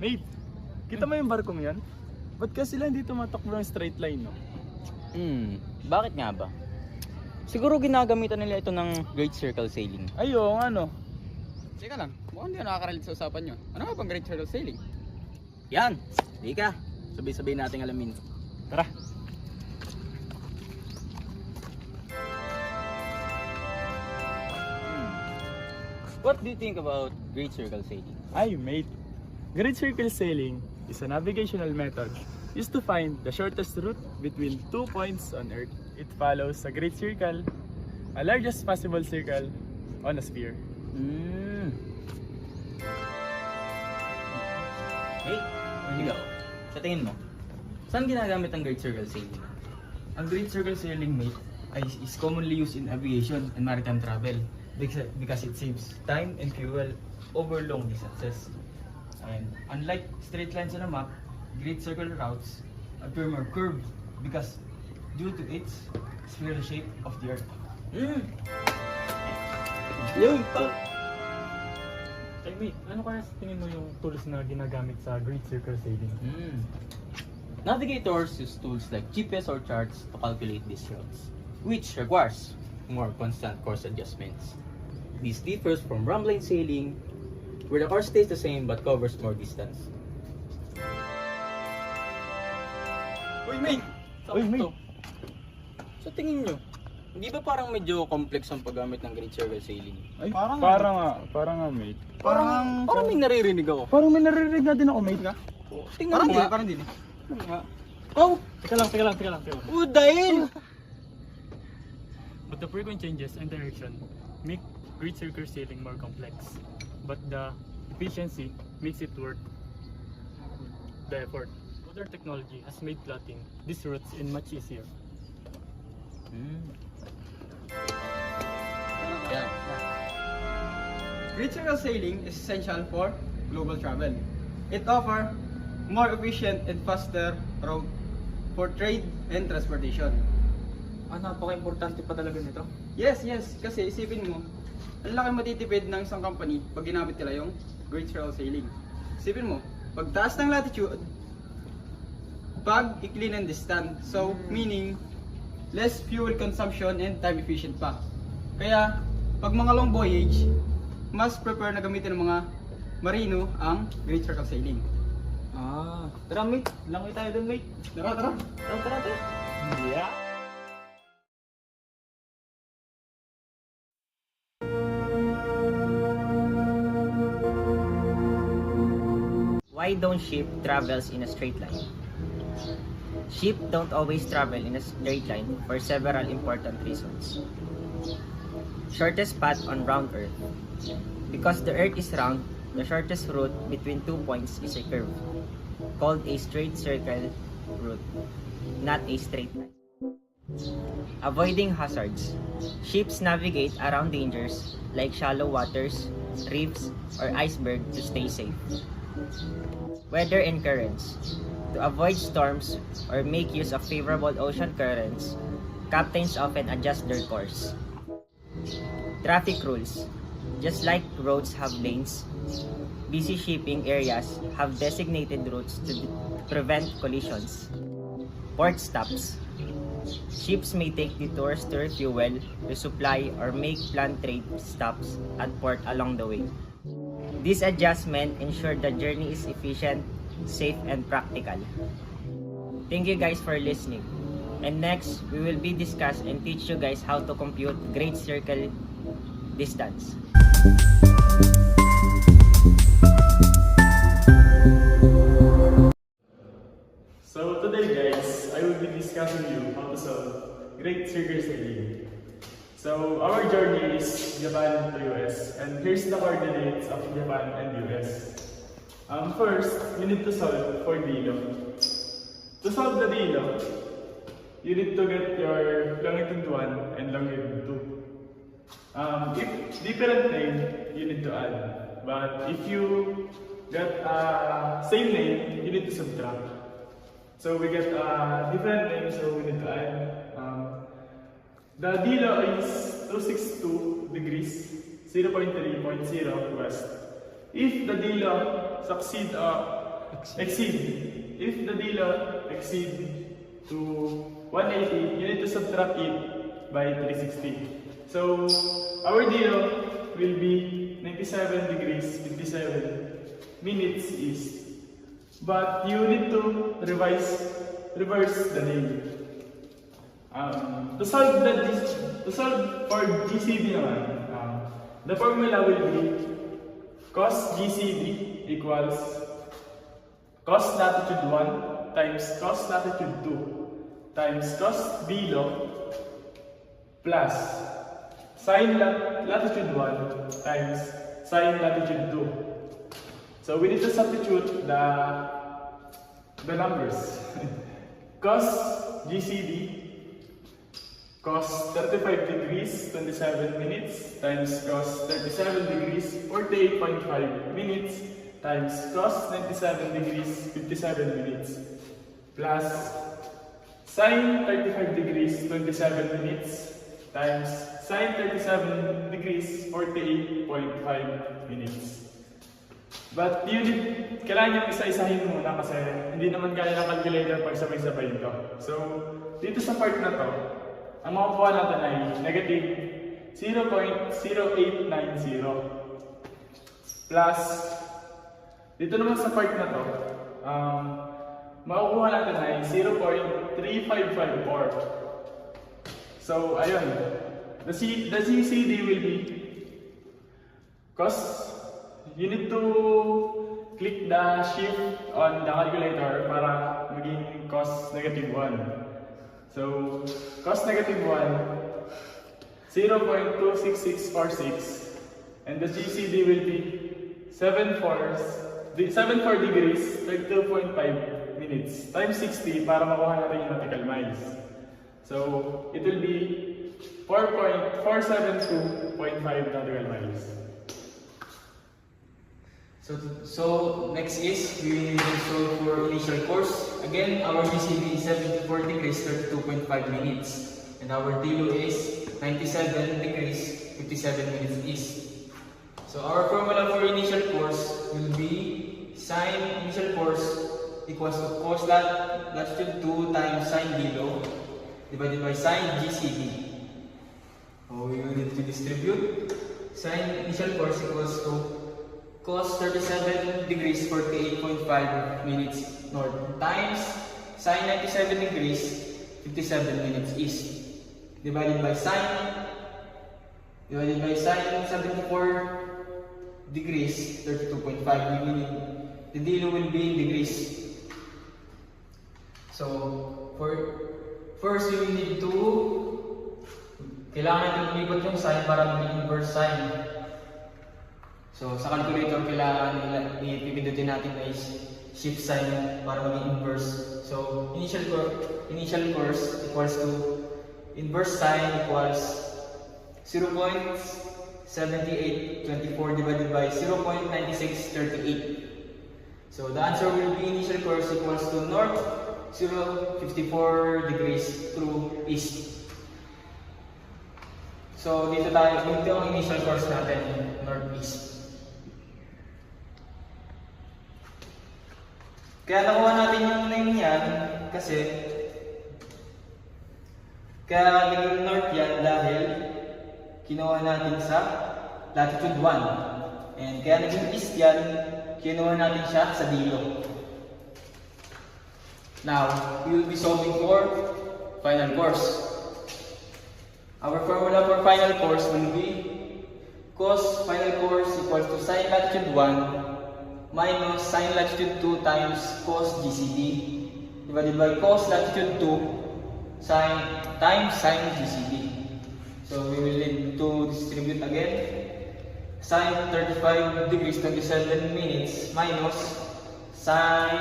Mate, kita mo yung barkong yan? Ba't kasi sila hindi tumatakbo ng straight line, no? Bakit nga ba? Siguro ginagamitan nila ito ng Great Circle Sailing. Ayo, ano? Teka lang, mukhang hindi nakaka-relate sa usapan nyo. Ano nga bang Great Turtle Sailing? Yan! Di ka! Sabay-sabay nating alamin. Tara. What do you think about Great Circle Sailing? Ay, mate. Great Circle Sailing is a navigational method used to find the shortest route between 2 points on Earth. It follows a great circle, a largest possible circle on a sphere. Hey, ikaw, sa tingin mo, saan ginagamit ang Great Circle Sailing? Ang Great Circle Sailing, mate, is commonly used in aviation and maritime travel because it saves time and fuel over long distances. And unlike straight lines on a map, Great Circle routes appear more curved because due to its spherical shape of the Earth. Yun pa! Ay, mate, ano kaya sa tingin mo yung tools na ginagamit sa Great Circle Sailing? Navigators use tools like GPS or charts to calculate these routes, which requires more constant course adjustments. This differs from rambling sailing, where the course stays the same but covers more distance. Uy, mate! Uy, mate! Sa tingin nyo, hindi ba parang medyo complex ang paggamit ng Great Circle Sailing? Ay, Parang- parang nga, mate. Parang may naririnig ako. Parang may naririnig na din ako, mate. Tingnan Parang mo din, nga. parang din. Oh! Teka lang. Oh, dahil! But the frequent changes in direction make Great Circle Sailing more complex. But the efficiency makes it worth the effort. Modern technology has made plotting these routes in much easier. Yeah. Great Circle Sailing is essential for global travel. It offers more efficient and faster route for trade and transportation. Napaka-importante pa talaga nito. Yes, kasi isipin mo, ang laki matitipid ng isang company pag ginamit nila yung Great Circle Sailing. Isipin mo, pagtaas ng latitude, pag ikli ng distance. So, meaning, less fuel consumption and time efficient pa. Kaya, pag mga long voyage, mas prefer na gamitin ng mga marino ang Great Circle Sailing. Tara, mate. Langoy tayo dun, mate. Tara. Tara. Yeah. Why don't ship travels in a straight line? Ship don't always travel in a straight line for several important reasons. Shortest path on round Earth. Because the Earth is round, the shortest route between 2 points is a curve, called a straight circle route, not a straight line. Avoiding hazards. Ships navigate around dangers like shallow waters, reefs, or iceberg to stay safe. Weather and currents. To avoid storms or make use of favorable ocean currents, captains often adjust their course. Traffic rules. Just like roads have lanes, busy shipping areas have designated routes to prevent collisions. Port stops. Ships may take detours to refuel, resupply, or make planned trade stops at port along the way. This adjustment ensures the journey is efficient, safe, and practical. Thank you guys for listening. And next, we will be discuss and teach you guys how to compute Great Circle distance. So today, guys, I will be discussing you how to solve Great Circle Sailing. So our journey is Japan to US, and here's the coordinates of Japan and US. First, you need to solve for Dilo. To solve the Dilo, you need to get your longitude 1 and longitude 2. If different name, you need to add. But if you get same name, you need to subtract. So we get different names, so we need to add. The Dilo is 262 degrees, 0.3.0 west. If the Dilo succeed exceed. If the dilo exceed to 180, you need to subtract it by 360. So our dilo will be 97 degrees 57 minutes east. But you need to reverse the name. To solve for GCD naman, the formula will be cos GCD equals cos latitude 1 times cos latitude 2 times cos dilo plus sin latitude 1 times sin latitude 2. So we need to substitute the numbers. Cos GCD cos 35 degrees 27 minutes times cos 37 degrees 48.5 minutes times cos 97 degrees 57 minutes plus sin 35 degrees 27 minutes times sin 37 degrees 48.5 minutes. But kailangan nyo isa-isahin muna kasi hindi naman kaya ng calculator pag sabay-sabay ito. So, dito sa part na to, ang makukuha natin ay negative 0.0890 plus dito naman sa part na to, makukuha natin ay 0.3554. So, ayun. The GCD will be cos. You need to click the shift on the calculator para maging cos negative 1. So, cos negative 1, 0.26646, and the GCD will be 74 degrees 32.5 minutes times 60 para makuha natin yung nautical miles. So, it will be 4.472.5 nautical miles. So next is we will solve for initial course. Again, our GCD is 74 degrees 32.5 minutes, and our dilo is 97 degrees 57 minutes east. So our formula for initial course will be sin initial course equals to cos latitude 2 times sin dilo divided by sin GCD. So we will need to distribute sin initial course equals to cos 37 degrees 48.5 minutes north times sin 97 degrees 57 minutes east divided by sin 74 degrees 32.5, meaning the dilo will be in degrees. So first you will need to kailangan natin umikot yung sign para maging inverse sign. So, sa calculator, kailangan ipipindutin natin ay shift sign para maging inverse. So, initial course equals to inverse sign equals 0.7824 divided by 0.9638. So, the answer will be initial course equals to north 0.54 degrees through east. So, dito ang initial course natin, northeast. Kaya nakuha natin yung name yan kasi kaya naging north yan dahil kinuha natin sa latitude 1. And kaya naging east yan, kinuha natin siya sa dilo. Now, we will be solving for final course. Our formula for final course will be cos final course equals to sin latitude 1 minus sin latitude 2 times cos GCD divided by cos latitude 2 times sin GCD. So we will need to distribute again sin 35 degrees 27 minutes minus sin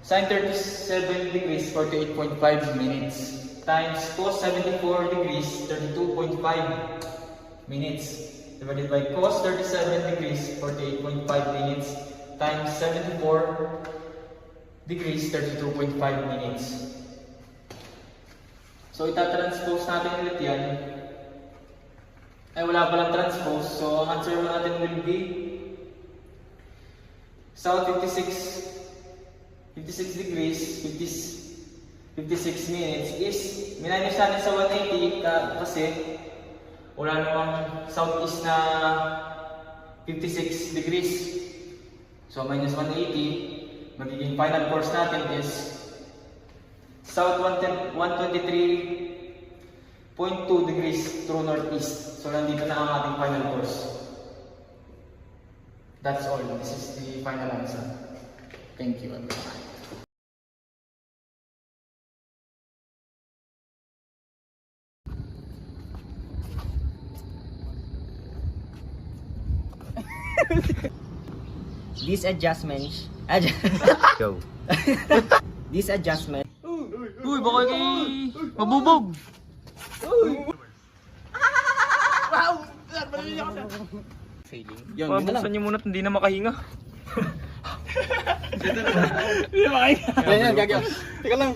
37 degrees 48.5 minutes times cos 74 degrees 32.5 minutes divided by cos 37 degrees 48.5 minutes times 74 degrees 32.5 minutes. So itatranspose natin ulit yan. Ay wala palang transpose. So ang answer natin will be south 56 degrees, 56 minutes is minus natin sa 180 kasi wala namang southeast na 56 degrees. So minus 180, magiging final course natin is south 123.2 degrees true northeast. So nandito na ang ating final course. That's all. This is the final answer. Thank you everyone. These adjustments, Go. these adjustments Uy, baka kay mabubog! Failing. Yan, Pabuksan niyo muna at hindi na makahinga. yan, gagawin. Teka lang.